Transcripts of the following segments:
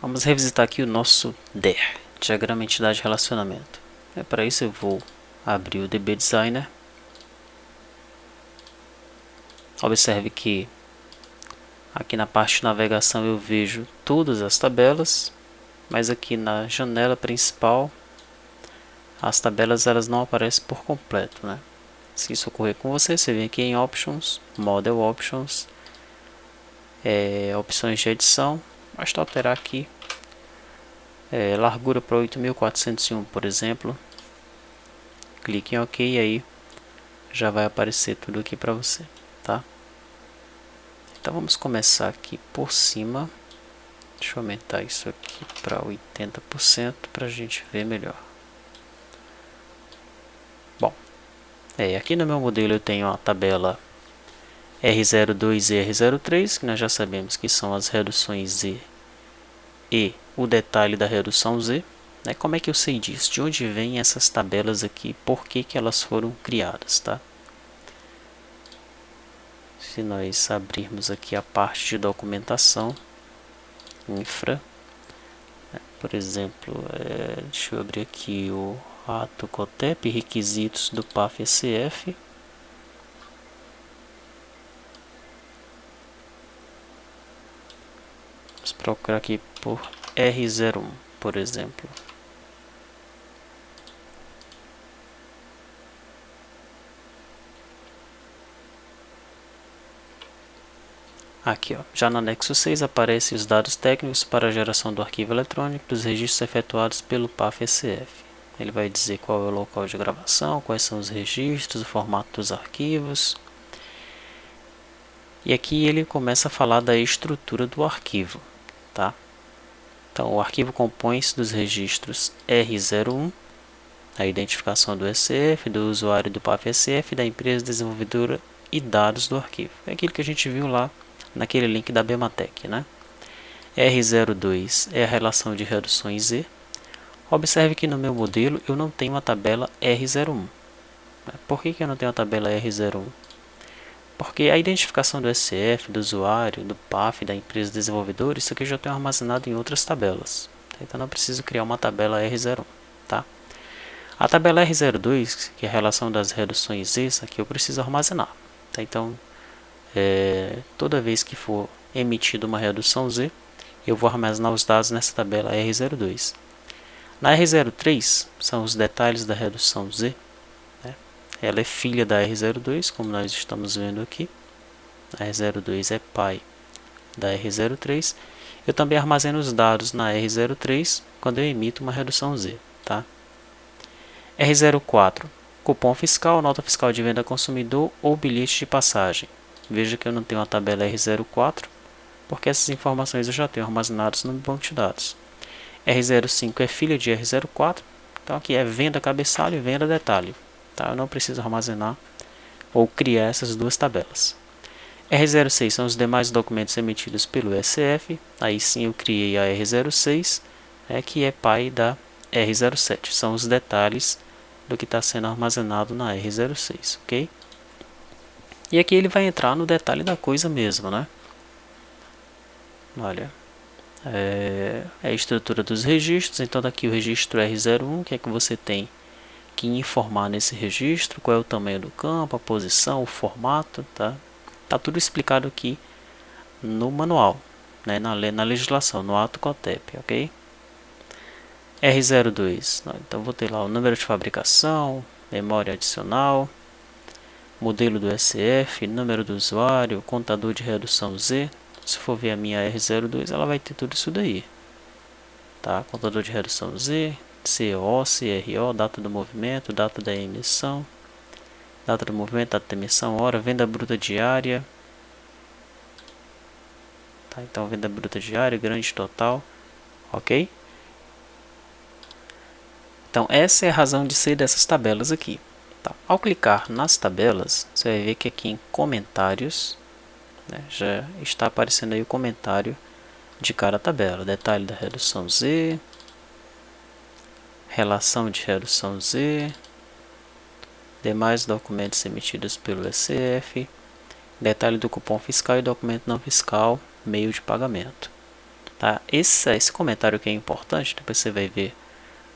Vamos revisitar aqui o nosso DER, Diagrama Entidade Relacionamento. Para isso eu vou abrir o DB Designer. Observe que aqui na parte de navegação eu vejo todas as tabelas, mas aqui na janela principal as tabelas elas não aparecem por completo, né? Se isso ocorrer com você, você vem aqui em Options, Model Options, opções de edição, basta alterar aqui largura para 8401, por exemplo. Clique em OK e aí já vai aparecer tudo aqui para você, tá? Então vamos começar aqui por cima. Deixa eu aumentar isso aqui para 80% para a gente ver melhor. Bom, aqui no meu modelo eu tenho a tabela R02 e R03, que nós já sabemos que são as reduções Z e o detalhe da redução Z. Como é que eu sei disso? De onde vêm essas tabelas aqui? Por que elas foram criadas, tá? Se nós abrirmos aqui a parte de documentação, infra, por exemplo, deixa eu abrir aqui o ato COTEP, requisitos do PAF-SF. Vamos procurar aqui por R01, por exemplo. Aqui, já no anexo 6 aparecem os dados técnicos para a geração do arquivo eletrônico dos registros efetuados pelo PAF-SF. Ele vai dizer qual é o local de gravação, quais são os registros, o formato dos arquivos. E aqui ele começa a falar da estrutura do arquivo, tá? Então, o arquivo compõe-se dos registros R01, a identificação do ECF, do usuário do PAF-SF, da empresa desenvolvedora e dados do arquivo. É aquilo que a gente viu lá naquele link da Bematec, né? R02 é a relação de reduções Z. Observe que no meu modelo eu não tenho a tabela R01. Por que eu não tenho a tabela R01? Porque a identificação do ECF, do usuário, do PAF, da empresa desenvolvedora, isso aqui eu já tenho armazenado em outras tabelas. Então não preciso criar uma tabela R01. Tá? A tabela R02, que é a relação das reduções Z, isso aqui eu preciso armazenar. Tá? Então, toda vez que for emitida uma redução Z, eu vou armazenar os dados nessa tabela R02. Na R03 são os detalhes da redução Z. Ela é filha da R02, como nós estamos vendo aqui. A R02 é pai da R03. Eu também armazeno os dados na R03 quando eu emito uma redução Z. Tá? R04, cupom fiscal, nota fiscal de venda ao consumidor ou bilhete de passagem. Veja que eu não tenho a tabela R04, porque essas informações eu já tenho armazenadas no banco de dados. R05 é filha de R04, então aqui é venda cabeçalho e venda detalhe. Tá? Eu não preciso armazenar ou criar essas duas tabelas. R06 são os demais documentos emitidos pelo ECF, aí sim eu criei a R06, que é pai da R07, são os detalhes do que está sendo armazenado na R06, ok? E aqui ele vai entrar no detalhe da coisa mesmo, né? Olha, a estrutura dos registros. Então daqui o registro R01, o que é que você tem que informar nesse registro, qual é o tamanho do campo, a posição, o formato, tá? Tá tudo explicado aqui no manual, né? na legislação, no ato COTEP, ok? R02, então vou ter lá o número de fabricação, memória adicional, modelo do ECF, número do usuário, contador de redução Z. Se for ver a minha R02, ela vai ter tudo isso daí, tá? Contador de redução Z, CO, CRO, data do movimento, data da emissão, data do movimento, data da emissão, hora, venda bruta diária. Tá? Então, venda bruta diária, grande total, ok? Então, essa é a razão de ser dessas tabelas aqui. Tá? Ao clicar nas tabelas, você vai ver que aqui em comentários, já está aparecendo aí o comentário de cada tabela. Detalhe da redução Z, relação de redução Z, demais documentos emitidos pelo ECF, detalhe do cupom fiscal e documento não fiscal, meio de pagamento. Tá? Esse comentário que é importante, depois você vai ver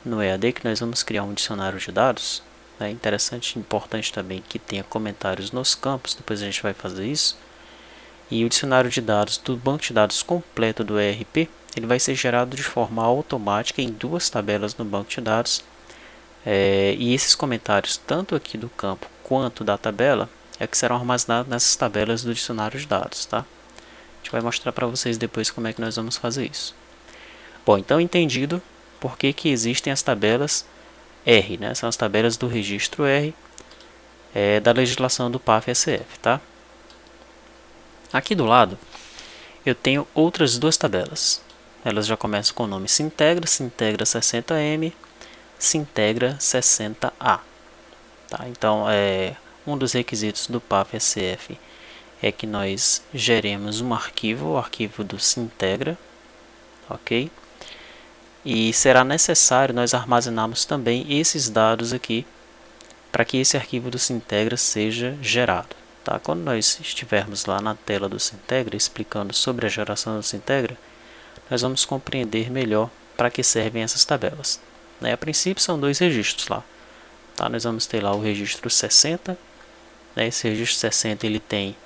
no EAD que nós vamos criar um dicionário de dados. É interessante e importante também que tenha comentários nos campos, depois a gente vai fazer isso. E o dicionário de dados do banco de dados completo do ERP, ele vai ser gerado de forma automática em duas tabelas no banco de dados. E esses comentários, tanto aqui do campo quanto da tabela, que serão armazenados nessas tabelas do dicionário de dados. Tá? A gente vai mostrar para vocês depois como é que nós vamos fazer isso. Bom, então entendido por que existem as tabelas R, né? São as tabelas do registro R da legislação do PAF-SF, tá? Aqui do lado eu tenho outras duas tabelas. Elas já começam com o nome Sintegra, Sintegra 60M, Sintegra 60A. Tá? Então, um dos requisitos do PAF-SF é que nós geremos um arquivo, o arquivo do Sintegra, ok? E será necessário nós armazenarmos também esses dados aqui para que esse arquivo do Sintegra seja gerado. Tá? Quando nós estivermos lá na tela do Sintegra explicando sobre a geração do Sintegra, nós vamos compreender melhor para que servem essas tabelas. A princípio são dois registros lá. Tá? Nós vamos ter lá o registro 60. Esse registro 60 ele tem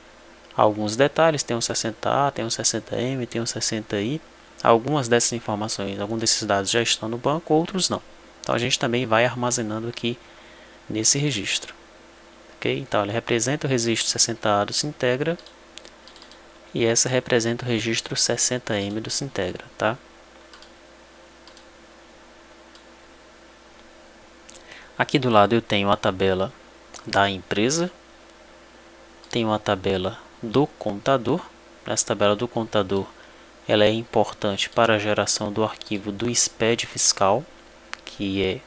alguns detalhes, tem um 60A, tem um 60M, tem um 60I. Algumas dessas informações, alguns desses dados já estão no banco, outros não. Então a gente também vai armazenando aqui nesse registro. Okay? Então ele representa o registro 60A do Sintegra e essa representa o registro 60M do Sintegra. Tá? Aqui do lado eu tenho a tabela da empresa, tenho a tabela do contador. Essa tabela do contador ela é importante para a geração do arquivo do SPED fiscal, que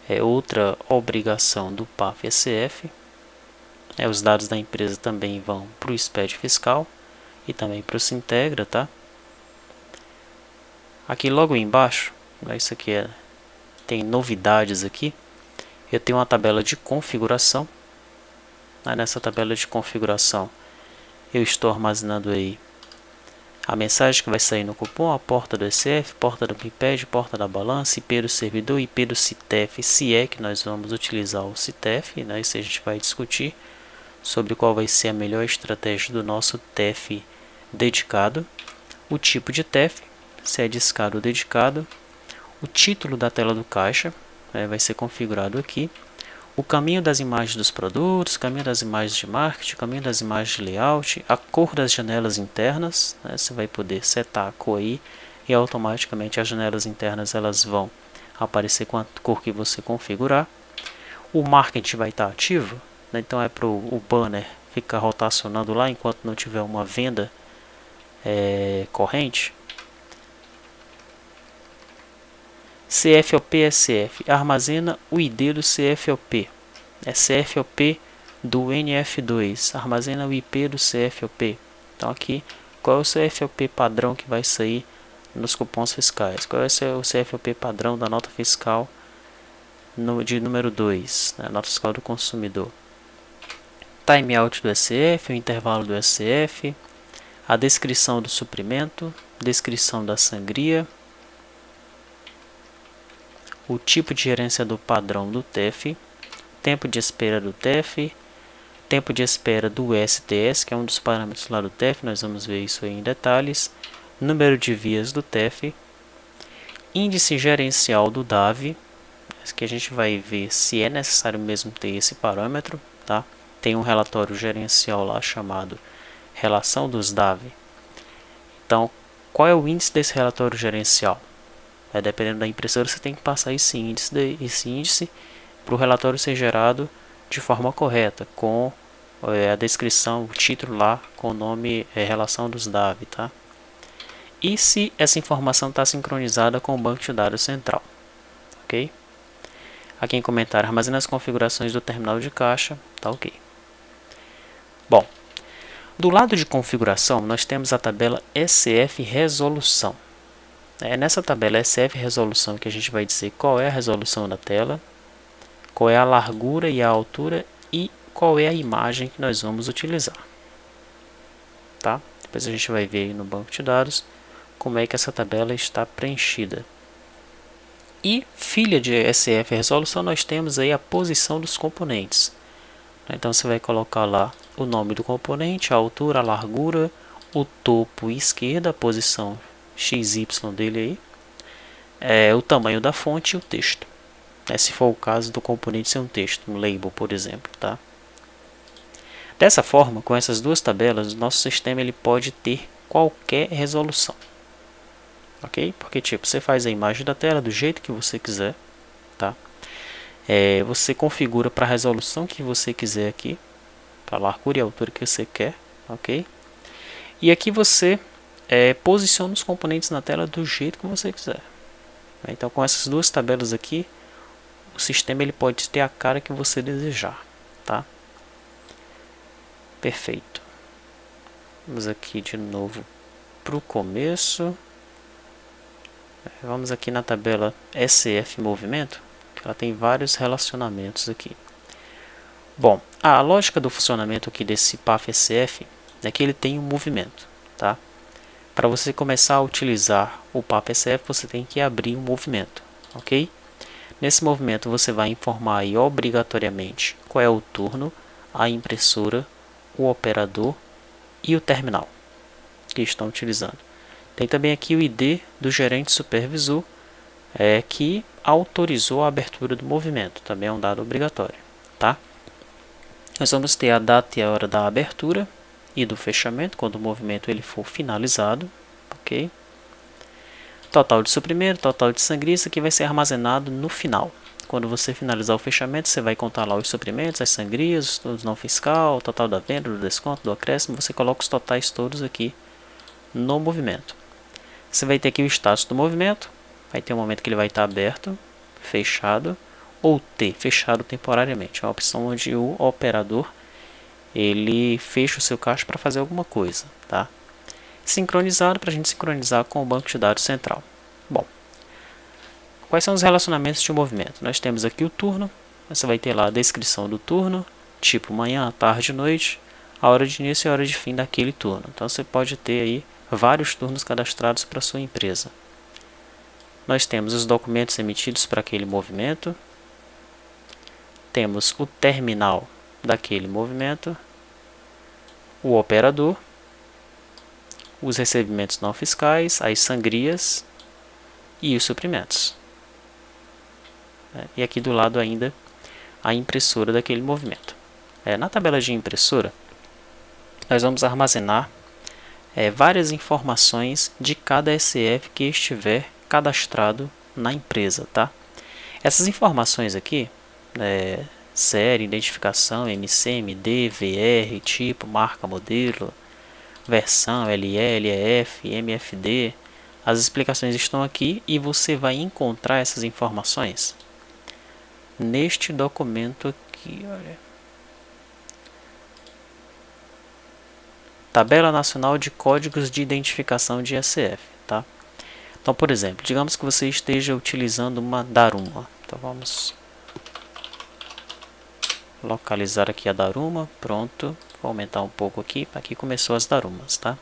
é outra obrigação do PAF-SF. Os dados da empresa também vão para o SPED fiscal e também para o Sintegra. Tá? Aqui logo embaixo, isso aqui tem novidades aqui. Eu tenho uma tabela de configuração. Nessa tabela de configuração eu estou armazenando aí a mensagem que vai sair no cupom, a porta do ECF, porta do PIPED, porta da balança, IP do servidor, IP do CITEF, se é que nós vamos utilizar o CITEF, né? Isso a gente vai discutir sobre qual vai ser a melhor estratégia do nosso TEF dedicado, o tipo de TEF, se é discado ou dedicado, o título da tela do caixa, vai ser configurado aqui, o caminho das imagens dos produtos, o caminho das imagens de marketing, o caminho das imagens de layout, a cor das janelas internas, né? Você vai poder setar a cor aí e automaticamente as janelas internas elas vão aparecer com a cor que você configurar. O marketing vai estar ativo, né? Então é para o banner ficar rotacionando lá enquanto não tiver uma venda corrente. CFOP SF, armazena o ID do CFOP. CFOP do NF2, armazena o IP do CFOP. Então aqui, qual é o CFOP padrão que vai sair nos cupons fiscais? Qual é o CFOP padrão da nota fiscal de número 2, né, nota fiscal do consumidor? Timeout do SF, o intervalo do SF, a descrição do suprimento, descrição da sangria, o tipo de gerenciador padrão do TEF, tempo de espera do TEF, tempo de espera do STS, que é um dos parâmetros lá do TEF, nós vamos ver isso aí em detalhes, número de vias do TEF, índice gerencial do DAV, que a gente vai ver se é necessário mesmo ter esse parâmetro, tá? Tem um relatório gerencial lá chamado relação dos DAV. Então, qual é o índice desse relatório gerencial? Dependendo da impressora, você tem que passar esse índice para o relatório ser gerado de forma correta, com a descrição, o título lá, com o nome relação dos DAV, tá? E se essa informação está sincronizada com o banco de dados central, ok? Aqui em comentário, armazena as configurações do terminal de caixa, tá ok. Bom, do lado de configuração, nós temos a tabela SF Resolução. É nessa tabela SF Resolução que a gente vai dizer qual é a resolução da tela, qual é a largura e a altura e qual é a imagem que nós vamos utilizar. Tá? Depois a gente vai ver aí no banco de dados como é que essa tabela está preenchida. E filha de SF resolução, nós temos aí a posição dos componentes. Então você vai colocar lá o nome do componente, a altura, a largura, o topo esquerda, a posição XY dele aí, o tamanho da fonte e o texto. Se for o caso do componente ser um texto, um label, por exemplo, tá? Dessa forma, com essas duas tabelas, o nosso sistema ele pode ter qualquer resolução. Ok? Porque tipo, você faz a imagem da tela do jeito que você quiser, tá? Você configura para a resolução que você quiser aqui, para a largura e a altura que você quer, ok? E aqui você posiciona os componentes na tela do jeito que você quiser. Então, com essas duas tabelas aqui, o sistema ele pode ter a cara que você desejar, tá? Perfeito. Vamos aqui de novo para o começo. Vamos aqui na tabela SF movimento, que ela tem vários relacionamentos aqui. Bom, a lógica do funcionamento aqui desse path SF é que ele tem um movimento, tá? Para você começar a utilizar o path SF, você tem que abrir um movimento, ok? Nesse movimento você vai informar aí obrigatoriamente qual é o turno, a impressora, o operador e o terminal que estão utilizando. Tem também aqui o ID do gerente supervisor, que autorizou a abertura do movimento, também é um dado obrigatório, tá? Nós vamos ter a data e a hora da abertura e do fechamento, quando o movimento ele for finalizado, ok? Total de suprimento, total de sangria, isso aqui vai ser armazenado no final. Quando você finalizar o fechamento, você vai contar lá os suprimentos, as sangrias, os não fiscal, o total da venda, do desconto, do acréscimo, você coloca os totais todos aqui no movimento. Você vai ter aqui o status do movimento, vai ter um momento que ele vai estar aberto, fechado, ou T, fechado temporariamente. É uma opção onde o operador ele fecha o seu caixa para fazer alguma coisa, tá? Sincronizado para a gente sincronizar com o banco de dados central. Bom, quais são os relacionamentos de movimento? Nós temos aqui o turno, você vai ter lá a descrição do turno, tipo manhã, tarde, noite, a hora de início e a hora de fim daquele turno. Então você pode ter aí vários turnos cadastrados para sua empresa. Nós temos os documentos emitidos para aquele movimento, temos o terminal daquele movimento, o operador, os recebimentos não fiscais, as sangrias e os suprimentos. E aqui do lado ainda a impressora daquele movimento. Na tabela de impressora, nós vamos armazenar várias informações de cada SF que estiver cadastrado na empresa, tá? Essas informações aqui, série, identificação, MC, MD, VR, tipo, marca, modelo, versão, LL, EF, MFD, as explicações estão aqui e você vai encontrar essas informações neste documento aqui, olha. Tabela Nacional de Códigos de Identificação de SF, tá? Então, por exemplo, digamos que você esteja utilizando uma Daruma. Então, vamos localizar aqui a Daruma. Pronto. Vou aumentar um pouco aqui. Aqui começou as Darumas, tá?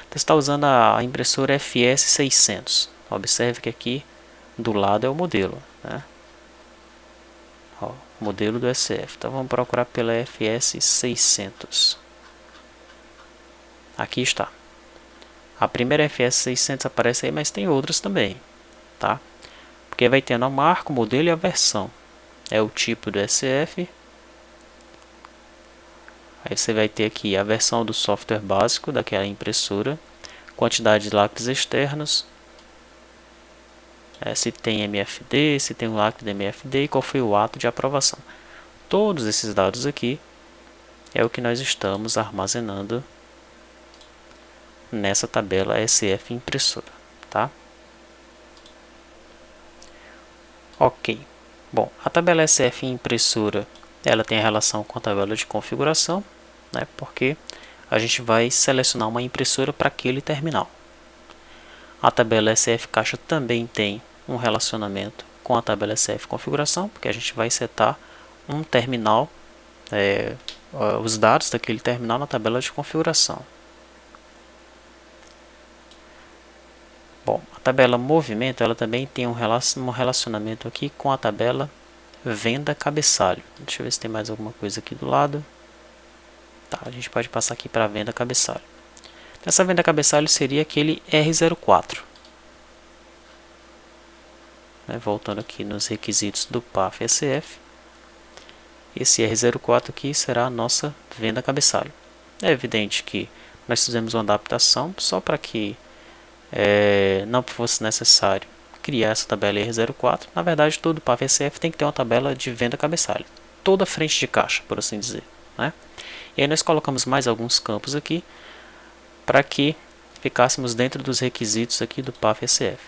Então, você está usando a impressora FS600. Observe que aqui do lado é o modelo, né? Ó, modelo do SF. Então, vamos procurar pela FS600. Aqui está. A primeira FS600 aparece aí, mas tem outras também, tá? Porque vai tendo a marca, o modelo e a versão. É o tipo do SF. Aí você vai ter aqui a versão do software básico daquela impressora, quantidade de lacres externos, se tem MFD, se tem um lacre de MFD e qual foi o ato de aprovação. Todos esses dados aqui é o que nós estamos armazenando nessa tabela SF impressora, tá? Ok. Bom, a tabela SF impressora, ela tem a relação com a tabela de configuração, né? Porque a gente vai selecionar uma impressora para aquele terminal. A tabela SF caixa também tem um relacionamento com a tabela SF configuração, porque a gente vai setar um terminal, os dados daquele terminal na tabela de configuração. Bom, a tabela movimento ela também tem um relacionamento aqui com a tabela venda cabeçalho. Deixa eu ver se tem mais alguma coisa aqui do lado. Tá, a gente pode passar aqui para a venda cabeçalho. Essa venda cabeçalho seria aquele R04. Voltando aqui nos requisitos do PAF SF. Esse R04 aqui será a nossa venda cabeçalho. É evidente que nós fizemos uma adaptação só para que não fosse necessário criar essa tabela R04. Na verdade, todo PAF SF tem que ter uma tabela de venda cabeçalho. Toda frente de caixa, por assim dizer. E aí nós colocamos mais alguns campos aqui para que ficássemos dentro dos requisitos aqui do PAF SF.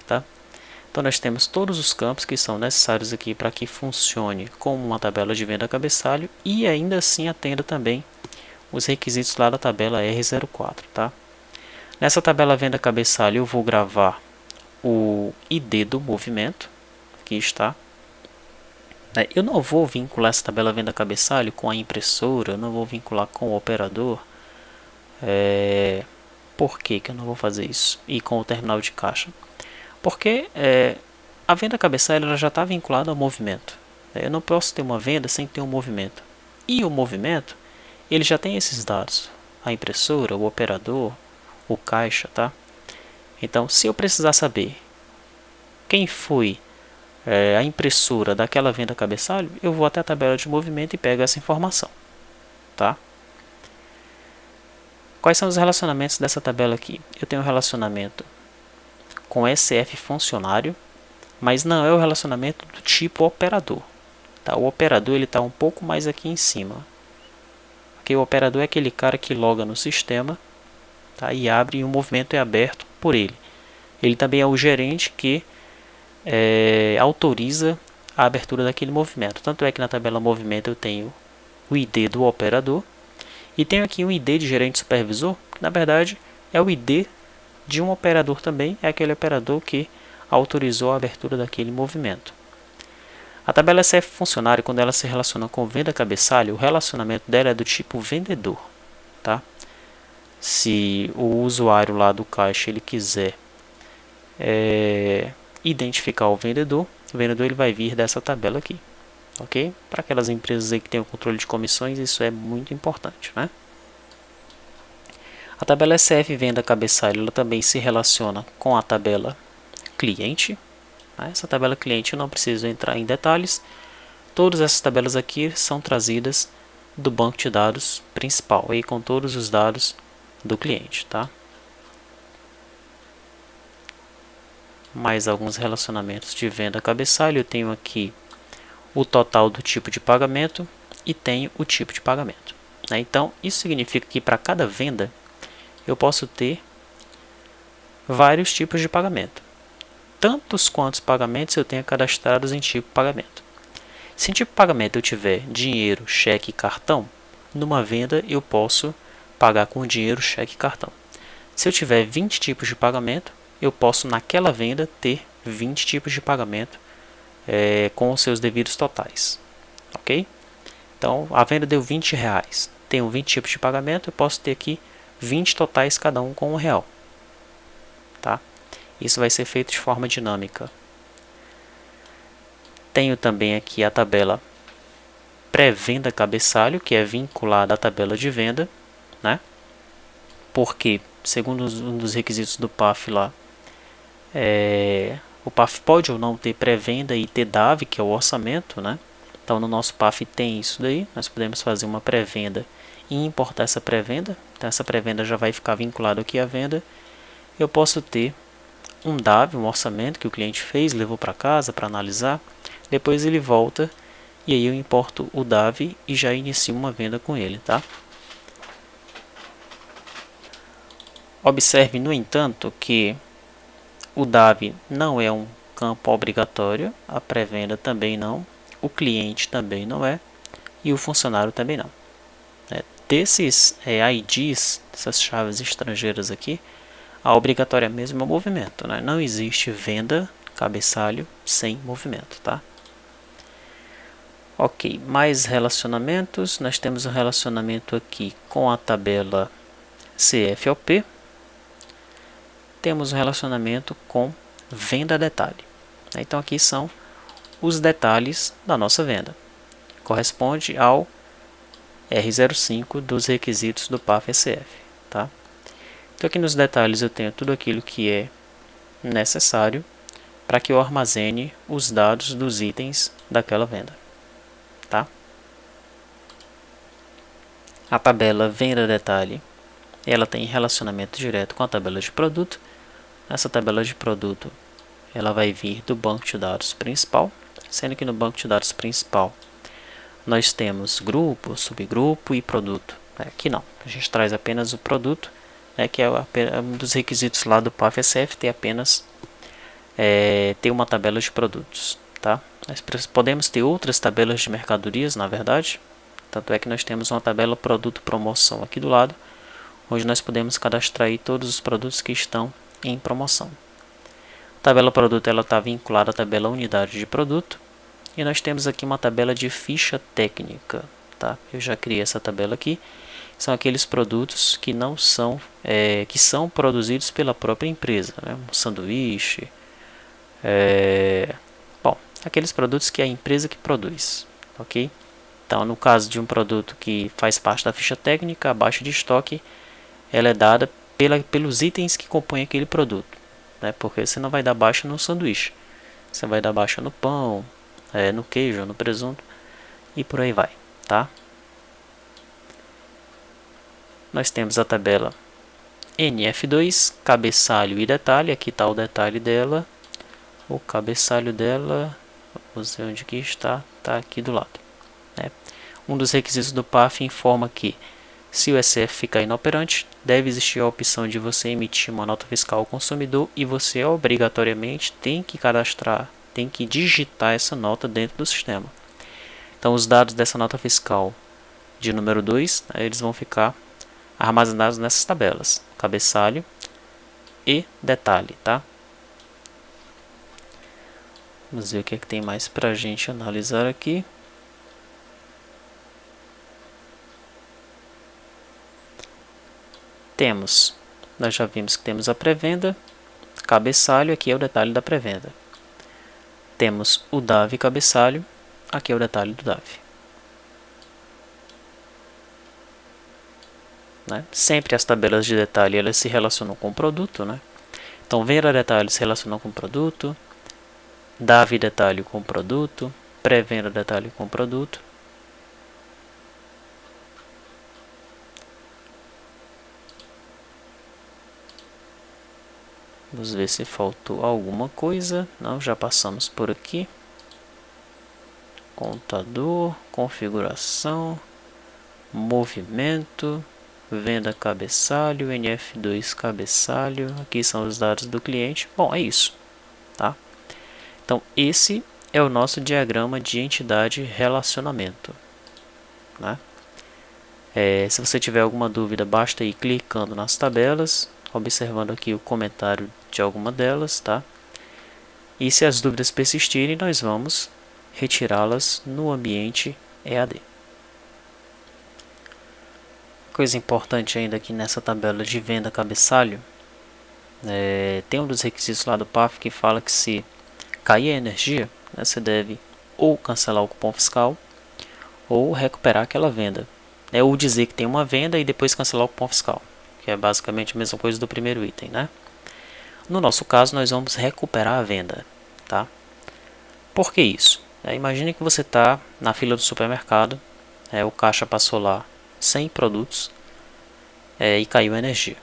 Então nós temos todos os campos que são necessários aqui para que funcione como uma tabela de venda cabeçalho e ainda assim atenda também os requisitos lá da tabela R04. Nessa tabela venda cabeçalho eu vou gravar o ID do movimento, aqui está. Eu não vou vincular essa tabela venda cabeçalho com a impressora, eu não vou vincular com o operador. Por que eu não vou fazer isso? E com o terminal de caixa? Porque a venda cabeçalho ela já está vinculada ao movimento. Eu não posso ter uma venda sem ter um movimento. E o movimento, ele já tem esses dados. A impressora, o operador, o caixa, Então, se eu precisar saber quem foi a impressora daquela venda cabeçalho, eu vou até a tabela de movimento e pego essa informação. Quais são os relacionamentos dessa tabela aqui? Eu tenho um relacionamento com SF funcionário, mas não é o relacionamento do tipo operador. O operador está um pouco mais aqui em cima. Porque o operador é aquele cara que loga no sistema e abre e o movimento é aberto por ele. Ele também é o gerente que autoriza a abertura daquele movimento. Tanto é que na tabela movimento eu tenho o ID do operador e tenho aqui um ID de gerente supervisor, que na verdade é o ID de um operador também, é aquele operador que autorizou a abertura daquele movimento. A tabela SF funcionário, quando ela se relaciona com venda cabeçalho, o relacionamento dela é do tipo vendedor. Se o usuário lá do caixa ele quiser identificar o vendedor ele vai vir dessa tabela aqui. Ok? Para aquelas empresas aí que têm o controle de comissões, isso é muito importante. A tabela SF venda cabeçalho ela também se relaciona com a tabela cliente. Essa tabela cliente eu não preciso entrar em detalhes. Todas essas tabelas aqui são trazidas do banco de dados principal, aí com todos os dados do cliente. Mais alguns relacionamentos de venda cabeçalho. Eu tenho aqui o total do tipo de pagamento e tenho o tipo de pagamento. Então, isso significa que para cada venda eu posso ter vários tipos de pagamento. Tantos quantos pagamentos eu tenho cadastrados em tipo pagamento. Se em tipo pagamento eu tiver dinheiro, cheque e cartão, numa venda eu posso pagar com dinheiro, cheque e cartão. Se eu tiver 20 tipos de pagamento, eu posso naquela venda ter 20 tipos de pagamento com os seus devidos totais. Ok? Então a venda deu R$20. Tenho 20 tipos de pagamento, eu posso ter aqui 20 totais, cada um com R$1. Isso vai ser feito de forma dinâmica. Tenho também aqui a tabela pré-venda cabeçalho, que é vinculada à tabela de venda, porque, segundo um dos requisitos do PAF lá, o PAF pode ou não ter pré-venda e ter DAV, que é o orçamento, Então no nosso PAF tem isso daí, nós podemos fazer uma pré-venda e importar essa pré-venda. Então essa pré-venda já vai ficar vinculada aqui à venda. Eu posso ter um DAV, um orçamento que o cliente fez, levou para casa para analisar. Depois ele volta e aí eu importo o DAV e já inicio uma venda com ele. Observe, no entanto, que o DAV não é um campo obrigatório, a pré-venda também não, o cliente também não é e o funcionário também não. Desses IDs, dessas chaves estrangeiras aqui, a obrigatória mesmo é o movimento. Não existe venda cabeçalho sem movimento. Ok, mais relacionamentos. Nós temos um relacionamento aqui com a tabela CFOP. temos um relacionamento com venda detalhe. Então aqui são os detalhes da nossa venda. Corresponde ao R05 dos requisitos do PAF-SF. Tá? Então aqui nos detalhes eu tenho tudo aquilo que é necessário para que eu armazene os dados dos itens daquela venda. Tá? A tabela venda detalhe, ela tem relacionamento direto com a tabela de produto. Essa tabela de produto, ela vai vir do banco de dados principal, sendo que no banco de dados principal nós temos grupo, subgrupo e produto. Aqui não, a gente traz apenas o produto, que é um dos requisitos lá do PAF-SF, ter uma tabela de produtos. Tá? Nós podemos ter outras tabelas de mercadorias, na verdade, tanto é que nós temos uma tabela produto promoção aqui do lado, onde nós podemos cadastrar aí todos os produtos que estão em promoção. A tabela produto está vinculada à tabela unidade de produto, e nós temos aqui uma tabela de ficha técnica. Tá? Eu já criei essa tabela aqui. São aqueles produtos que não são, que são produzidos pela própria empresa, né? Um sanduíche, bom, aqueles produtos que é a empresa que produz, ok? Então, no caso de um produto que faz parte da ficha técnica, a baixa de estoque, ela é dada pelos itens que compõem aquele produto, né? Porque você não vai dar baixa no sanduíche, você vai dar baixa no pão, no queijo, no presunto e por aí vai, tá? Nós temos a tabela NF2, cabeçalho e detalhe. Aqui está o detalhe dela, o cabeçalho dela, vamos ver onde que está aqui do lado. Um dos requisitos do PAF informa que, se o SF ficar inoperante, deve existir a opção de você emitir uma nota fiscal ao consumidor e você obrigatoriamente tem que cadastrar, tem que digitar essa nota dentro do sistema. Então os dados dessa nota fiscal de número 2, eles vão ficar armazenados nessas tabelas, cabeçalho e detalhe, tá? Vamos ver o que tem mais para a gente analisar aqui. Nós já vimos que temos a pré-venda, cabeçalho, aqui é o detalhe da pré-venda. Temos o DAV cabeçalho, aqui é o detalhe do DAV. Né? Sempre as tabelas de detalhe elas se relacionam com o produto, né? Então venda detalhe se relaciona com o produto, DAV detalhe com o produto, pré-venda detalhe com o produto. Vamos ver se faltou alguma coisa. Não, já passamos por aqui. Contador, configuração, movimento, venda cabeçalho, NF2 cabeçalho. Aqui são os dados do cliente. Bom, é isso. Tá? Então, esse é o nosso diagrama de entidade relacionamento. Né? Se você tiver alguma dúvida, basta ir clicando nas tabelas, observando aqui o comentário de alguma delas, tá? E se as dúvidas persistirem, nós vamos retirá-las no ambiente EAD. Coisa importante ainda aqui nessa tabela de venda cabeçalho, tem um dos requisitos lá do PAF que fala que se cair a energia, né, você deve ou cancelar o cupom fiscal ou recuperar aquela venda. Ou dizer que tem uma venda e depois cancelar o cupom fiscal, que é basicamente a mesma coisa do primeiro item, né? No nosso caso, nós vamos recuperar a venda, tá? Por que isso? Imagine que você está na fila do supermercado, o caixa passou lá 100 produtos e caiu a energia.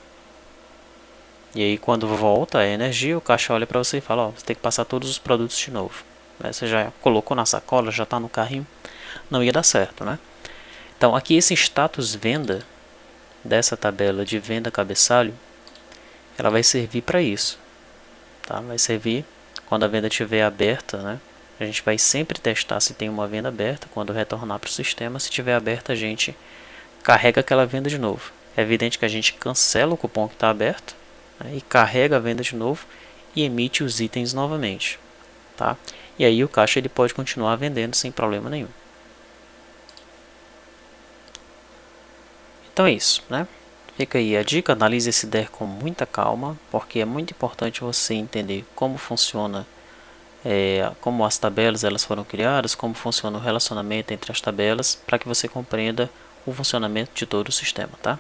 E aí quando volta a energia, o caixa olha para você e fala, você tem que passar todos os produtos de novo. Você já colocou na sacola, já está no carrinho, não ia dar certo, né? Então aqui esse status venda dessa tabela de venda cabeçalho, ela vai servir para isso, tá? Vai servir quando a venda estiver aberta, né? A gente vai sempre testar se tem uma venda aberta. Quando retornar para o sistema, se estiver aberta, a gente carrega aquela venda de novo. É evidente que a gente cancela o cupom que está aberto, né? E carrega a venda de novo e emite os itens novamente, tá? E aí o caixa ele pode continuar vendendo sem problema nenhum. Então é isso, né? Fica aí a dica, analise esse DER com muita calma, porque é muito importante você entender como funciona, como as tabelas elas foram criadas, como funciona o relacionamento entre as tabelas, para que você compreenda o funcionamento de todo o sistema, tá?